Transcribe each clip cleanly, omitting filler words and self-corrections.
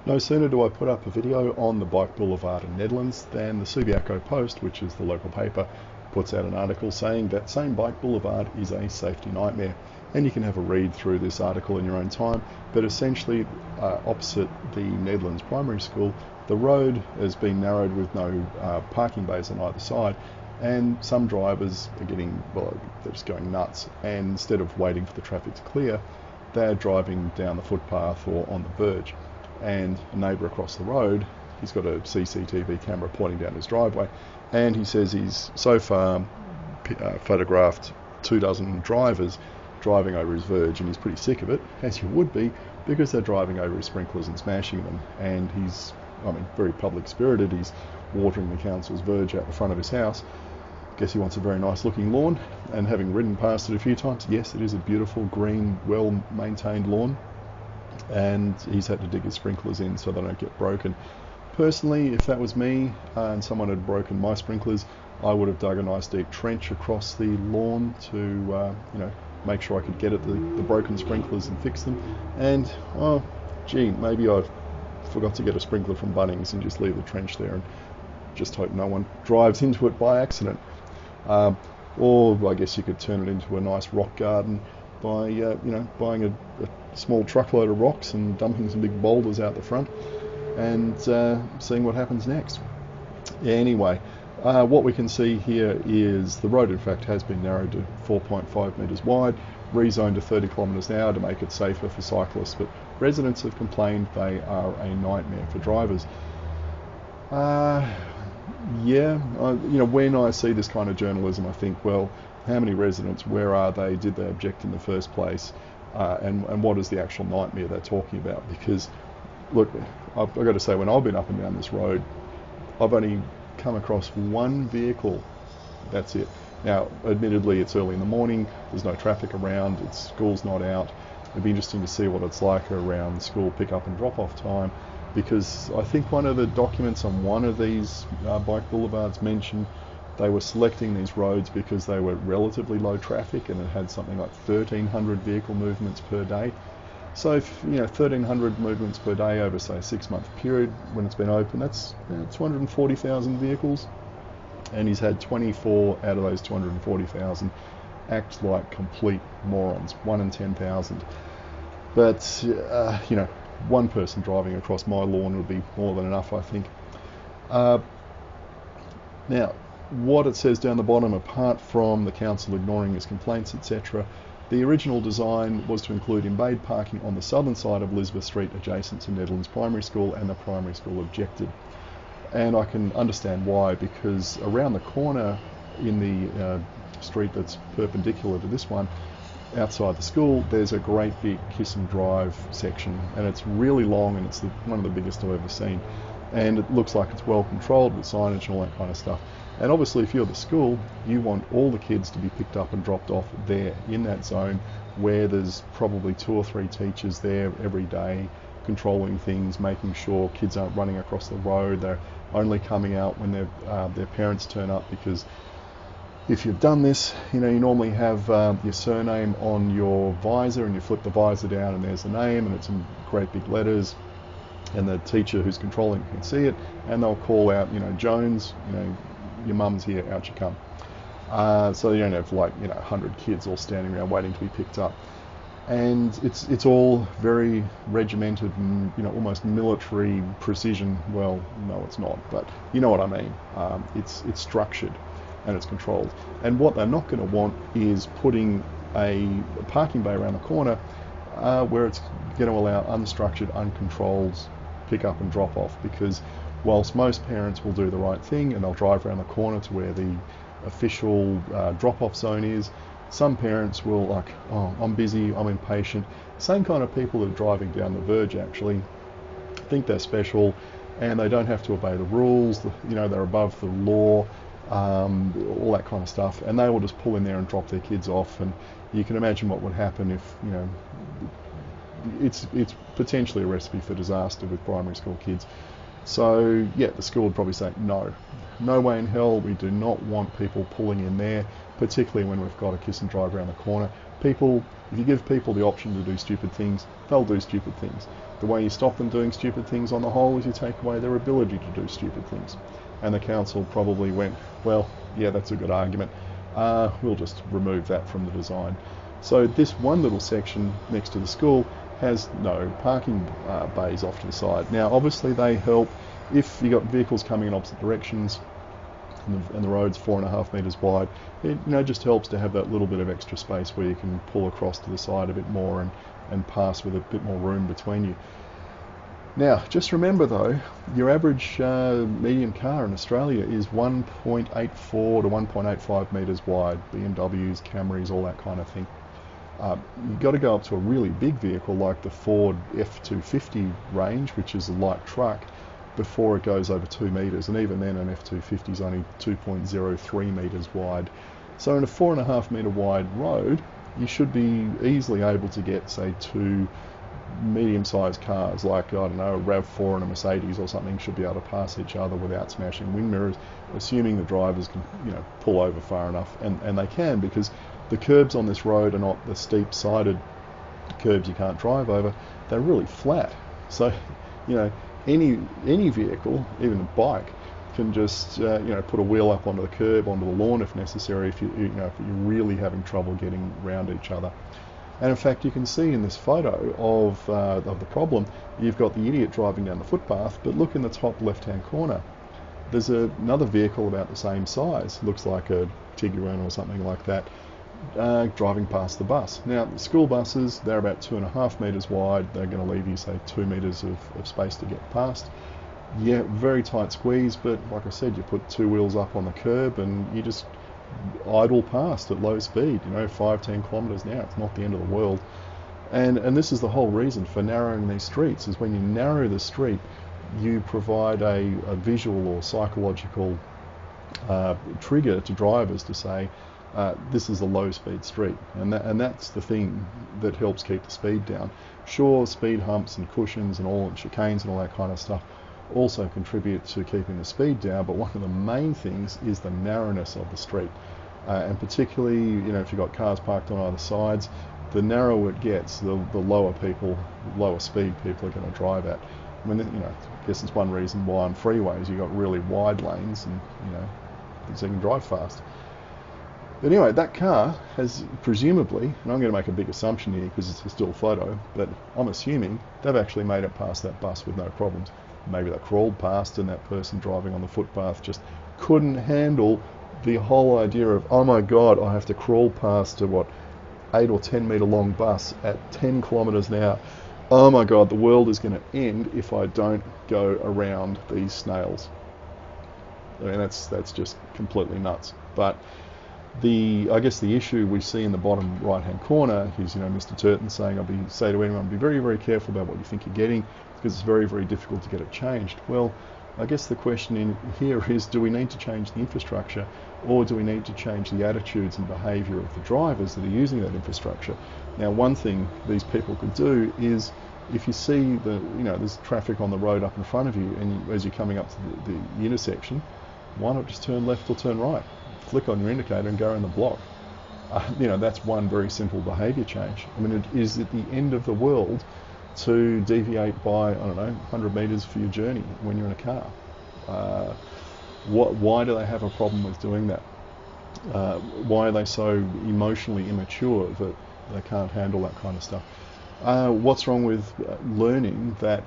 No sooner do I put up a video on the bike boulevard in Nedlands than the Subiaco Post, which is the local paper, puts out an article saying that same bike boulevard is a safety nightmare. And you can have a read through this article in your own time, but essentially opposite the Nedlands Primary School, the road has been narrowed with no parking bays on either side, and some drivers are they're just going nuts, and instead of waiting for the traffic to clear, they're driving down the footpath or on the verge. And a neighbour across the road, he's got a CCTV camera pointing down his driveway, and he says he's so far photographed 24 drivers driving over his verge, and he's pretty sick of it, as you would be, because they're driving over his sprinklers and smashing them. And he's, very public spirited. He's watering the council's verge out the front of his house. Guess he wants a very nice looking lawn, and having ridden past it a few times, yes, it is a beautiful green, well maintained lawn, and he's had to dig his sprinklers in so they don't get broken. Personally, if that was me and someone had broken my sprinklers, I would have dug a nice deep trench across the lawn to make sure I could get at the broken sprinklers and fix them. And maybe I forgot to get a sprinkler from Bunnings and just leave the trench there and just hope no one drives into it by accident. Or I guess you could turn it into a nice rock garden by buying a small truckload of rocks and dumping some big boulders out the front and seeing what happens next. Anyway, what we can see here is the road in fact has been narrowed to 4.5 metres wide, rezoned to 30 kilometres an hour to make it safer for cyclists, but residents have complained they are a nightmare for drivers. When I see this kind of journalism, I think, well, how many residents, where are they, did they object in the first place, and what is the actual nightmare they're talking about? Because, look, I've got to say, when I've been up and down this road, I've only come across one vehicle. That's it. Now, admittedly, it's early in the morning, there's no traffic around, school's not out. It'd be interesting to see what it's like around school pick-up and drop-off time, because I think one of the documents on one of these bike boulevards mentioned they were selecting these roads because they were relatively low traffic and it had something like 1,300 vehicle movements per day. So if 1,300 movements per day over, say, a 6-month period when it's been open, that's 240,000 vehicles. And he's had 24 out of those 240,000 act like complete morons, 1 in 10,000. But, one person driving across my lawn would be more than enough, I think. Now, what it says down the bottom, apart from the council ignoring his complaints, etc., the original design was to include embayed parking on the southern side of Elizabeth Street adjacent to Nedlands Primary School, and the primary school objected. And I can understand why, because around the corner in the street that's perpendicular to this one, outside the school, there's a great big kiss and drive section, and it's really long, and it's one of the biggest I've ever seen. And it looks like it's well controlled with signage and all that kind of stuff. And obviously, if you're the school, you want all the kids to be picked up and dropped off there in that zone, where there's probably 2 or 3 teachers there every day controlling things, making sure kids aren't running across the road. They're only coming out when their parents turn up, because if you've done this, you normally have your surname on your visor, and you flip the visor down and there's the name, and it's in great big letters, and the teacher who's controlling can see it, and they'll call out, Jones, your mum's here, out you come. So you don't have 100 kids all standing around waiting to be picked up. And it's all very regimented and almost military precision. Well, no, it's not, but you know what I mean. It's structured and it's controlled. And what they're not going to want is putting a parking bay around the corner where it's going to allow unstructured, uncontrolled pick up and drop off, because whilst most parents will do the right thing and they'll drive around the corner to where the official drop-off zone is, some parents will I'm busy, I'm impatient. Same kind of people that are driving down the verge actually think they're special and they don't have to obey the rules, they're above the law, all that kind of stuff, and they will just pull in there and drop their kids off. And you can imagine what would happen if it's potentially a recipe for disaster with primary school kids. So yeah, the school would probably say no. No way in hell, we do not want people pulling in there, particularly when we've got a kiss and drive around the corner. People, if you give people the option to do stupid things, they'll do stupid things. The way you stop them doing stupid things on the whole is you take away their ability to do stupid things. And the council probably went, well, yeah, that's a good argument. We'll just remove that from the design. So this one little section next to the school has no parking bays off to the side. Now, obviously they help if you've got vehicles coming in opposite directions and the road's 4.5 metres wide. It just helps to have that little bit of extra space where you can pull across to the side a bit more and pass with a bit more room between you. Now, just remember though, your average medium car in Australia is 1.84 to 1.85 metres wide. BMWs, Camrys, all that kind of thing. You've got to go up to a really big vehicle like the Ford F250 range, which is a light truck, before it goes over 2 metres, and even then an F250 is only 2.03 metres wide. So in a 4.5 metre wide road, you should be easily able to get, say, 2 medium-sized cars like, I don't know, a RAV4 and a Mercedes or something should be able to pass each other without smashing wind mirrors, assuming the drivers can, pull over far enough, and they can, because the curbs on this road are not the steep-sided curbs you can't drive over. They're really flat. So, any vehicle, even a bike, can just put a wheel up onto the curb, onto the lawn if necessary, if you're really having trouble getting around each other. And in fact, you can see in this photo of the problem, you've got the idiot driving down the footpath, but look in the top left-hand corner. There's another vehicle about the same size, looks like a Tiguan or something like that, driving past the bus. Now, the school buses, they're about 2.5 metres wide. They're going to leave you, say, 2 metres of space to get past. Yeah, very tight squeeze, but like I said, you put 2 wheels up on the curb and you just idle past at low speed, 5-10 kilometres an hour. It's not the end of the world. And this is the whole reason for narrowing these streets, is when you narrow the street, you provide a visual or psychological trigger to drivers to say, this is a low-speed street, and that's the thing that helps keep the speed down. Sure, speed humps and cushions and chicanes and all that kind of stuff also contribute to keeping the speed down, but one of the main things is the narrowness of the street, and particularly, if you've got cars parked on either sides, the narrower it gets, the lower speed people are going to drive at. I mean, I guess it's one reason why on freeways you've got really wide lanes and so you can drive fast. But anyway, that car has presumably, and I'm going to make a big assumption here because it's a still photo, but I'm assuming they've actually made it past that bus with no problems. Maybe they crawled past and that person driving on the footpath just couldn't handle the whole idea of, oh my God, I have to crawl past a 8 or 10 metre long bus at 10 kilometres an hour. Oh my God, the world is going to end if I don't go around these snails. I mean, that's just completely nuts. But I guess the issue we see in the bottom right-hand corner is, Mr. Turton saying, say to anyone, be very, very careful about what you think you're getting, because it's very, very difficult to get it changed. Well, I guess the question in here is, do we need to change the infrastructure, or do we need to change the attitudes and behaviour of the drivers that are using that infrastructure? Now, one thing these people could do is, if you see there's traffic on the road up in front of you, and as you're coming up to the intersection, why not just turn left or turn right? Flick on your indicator and go around the block. That's one very simple behaviour change. I mean, it is at the end of the world to deviate by, 100 metres for your journey when you're in a car. Why do they have a problem with doing that? Why are they so emotionally immature that they can't handle that kind of stuff? What's wrong with learning that,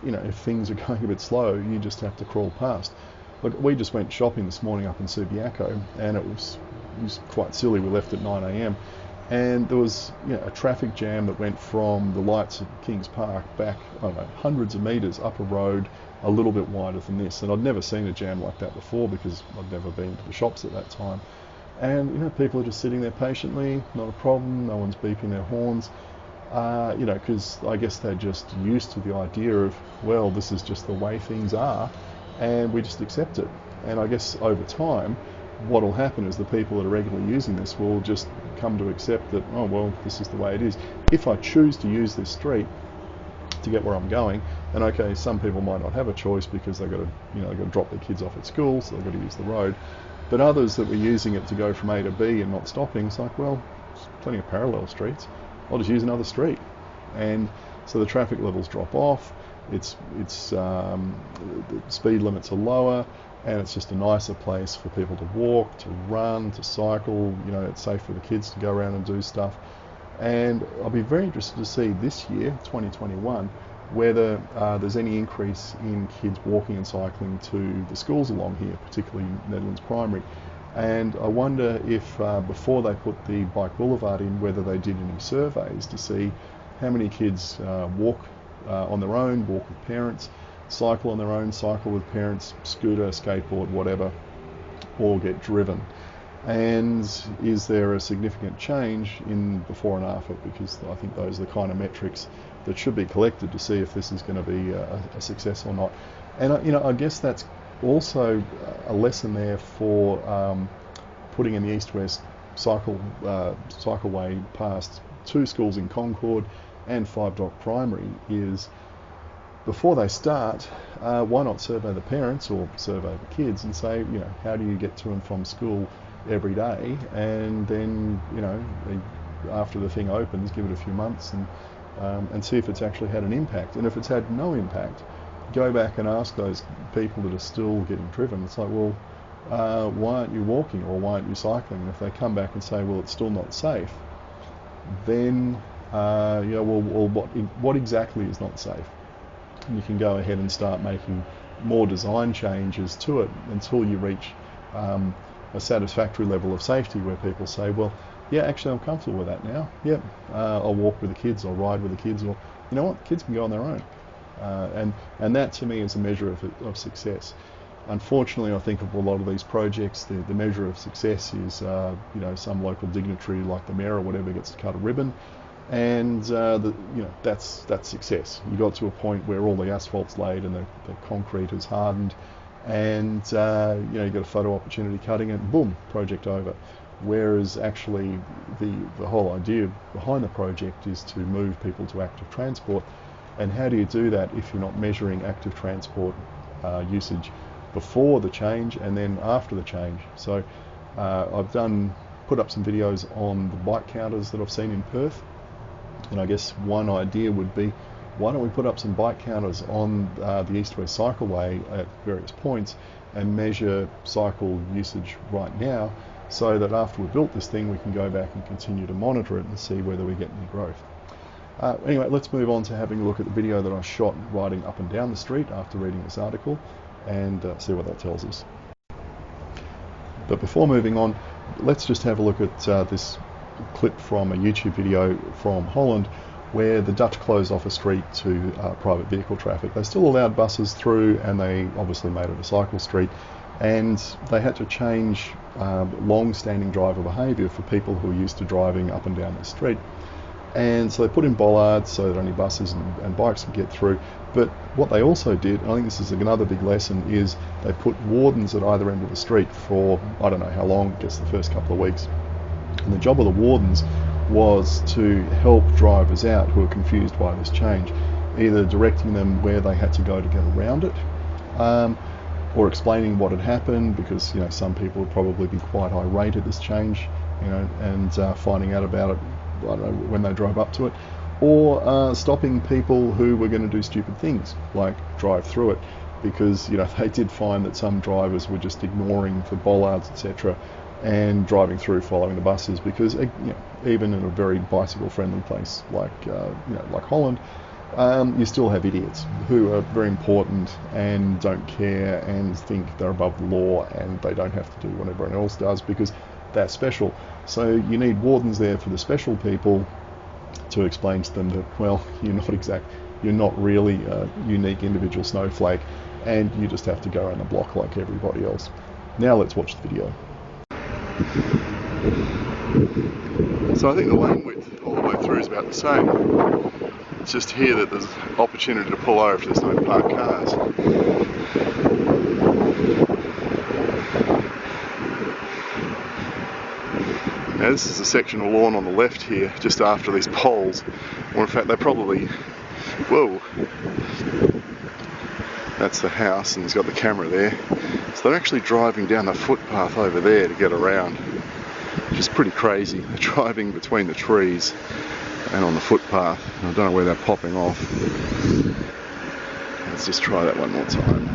if things are going a bit slow, you just have to crawl past? Look, we just went shopping this morning up in Subiaco, and it was quite silly. We left at 9 a.m. and there was a traffic jam that went from the lights at Kings Park back, hundreds of metres up a road a little bit wider than this. And I'd never seen a jam like that before because I'd never been to the shops at that time. And people are just sitting there patiently, not a problem, no one's beeping their horns. Because I guess they're just used to the idea of, well, this is just the way things are, and we just accept it. And I guess over time, what will happen is the people that are regularly using this will just come to accept that, oh, well, this is the way it is. If I choose to use this street to get where I'm going. And okay, some people might not have a choice because they've got to, they've got to drop their kids off at school, so they've got to use the road. But others that were using it to go from A to B and not stopping, it's like, well, there's plenty of parallel streets. I'll just use another street. And so the traffic levels drop off. The speed limits are lower, and it's just a nicer place for people to walk, to run, to cycle. It's safe for the kids to go around and do stuff. And I'll be very interested to see this year, 2021, whether there's any increase in kids walking and cycling to the schools along here, particularly Nedlands Primary. And I wonder if before they put the bike boulevard in, whether they did any surveys to see how many kids walk on their own, walk with parents, cycle on their own, cycle with parents, scooter, skateboard, whatever, or get driven. And is there a significant change in before and after? Because I think those are the kind of metrics that should be collected to see if this is going to be a success or not. And I guess that's also a lesson there for putting in the east-west cycleway past 2 schools in Concord and 5 Dock Primary is, before they start, why not survey the parents or survey the kids and say, how do you get to and from school every day? And then, after the thing opens, give it a few months and see if it's actually had an impact. And if it's had no impact, go back and ask those people that are still getting driven. It's like, well, why aren't you walking or why aren't you cycling? And if they come back and say, well, it's still not safe, then what exactly is not safe? And you can go ahead and start making more design changes to it until you reach a satisfactory level of safety where people say, well, yeah, actually I'm comfortable with that now. Yep, I'll walk with the kids, I'll ride with the kids, or the kids can go on their own. And that to me is a measure of success. Unfortunately, I think of a lot of these projects, the measure of success is some local dignitary like the mayor or whatever gets to cut a ribbon, and that's success. You got to a point where all the asphalt's laid and the concrete is hardened, and you got a photo opportunity cutting it, boom, project over. Whereas actually the whole idea behind the project is to move people to active transport. And how do you do that if you're not measuring active transport usage before the change and then after the change? So I've put up some videos on the bike counters that I've seen in Perth, and I guess one idea would be, why don't we put up some bike counters on the east-west cycleway at various points and measure cycle usage right now, so that after we've built this thing we can go back and continue to monitor it and see whether we get any growth. Anyway, let's move on to having a look at the video that I shot riding up and down the street after reading this article, and see what that tells us. But before moving on, let's just have a look at this clip from a YouTube video from Holland, where the Dutch closed off a street to private vehicle traffic. They still allowed buses through, and they obviously made it a cycle street, and they had to change long-standing driver behaviour for people who are used to driving up and down the street. And so they put in bollards so that only buses and bikes can get through. But what they also did, and I think this is another big lesson, is they put wardens at either end of the street for I don't know how long, I guess the first couple of weeks. And the job of the wardens was to help drivers out who are confused by this change, either directing them where they had to go to get around it, or explaining what had happened, because some people would probably be quite irate at this change, and finding out about it, I don't know, when they drove up to it, or stopping people who were going to do stupid things like drive through it, because they did find that some drivers were just ignoring the bollards, etc., and driving through following the buses, because even in a very bicycle friendly place like like Holland, you still have idiots who are very important and don't care and think they're above the law and they don't have to do what everyone else does because they're special. So you need wardens there for the special people to explain to them that, well, you're not really a unique individual snowflake, and you just have to go around the block like everybody else. Now let's watch the video. So I think the lane width all the way through is about the same. It's just here that there's opportunity to pull over if there's no parked cars. Now this is a section of lawn on the left here, just after these poles, or in fact they probably Whoa. That's the house, and he's got the camera there. So they're actually driving down the footpath over there to get around, which is pretty crazy. They're driving between the trees and on the footpath. I don't know where they're popping off. Let's just try that one more time.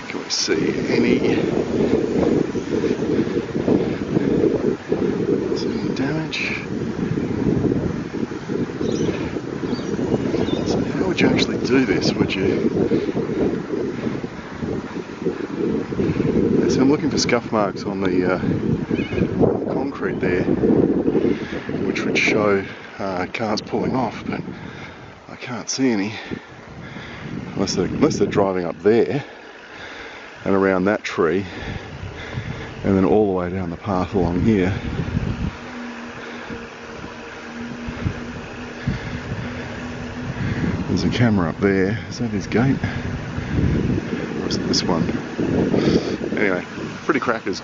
Can we see any damage? So how would you actually do this? Would you? So I'm looking for scuff marks on the concrete there, which would show cars pulling off, but I can't see any unless they're driving up there and around that tree and then all the way down the path along here. There's a camera up there. Is that his gate? Or is it this one? Anyway, pretty crackers.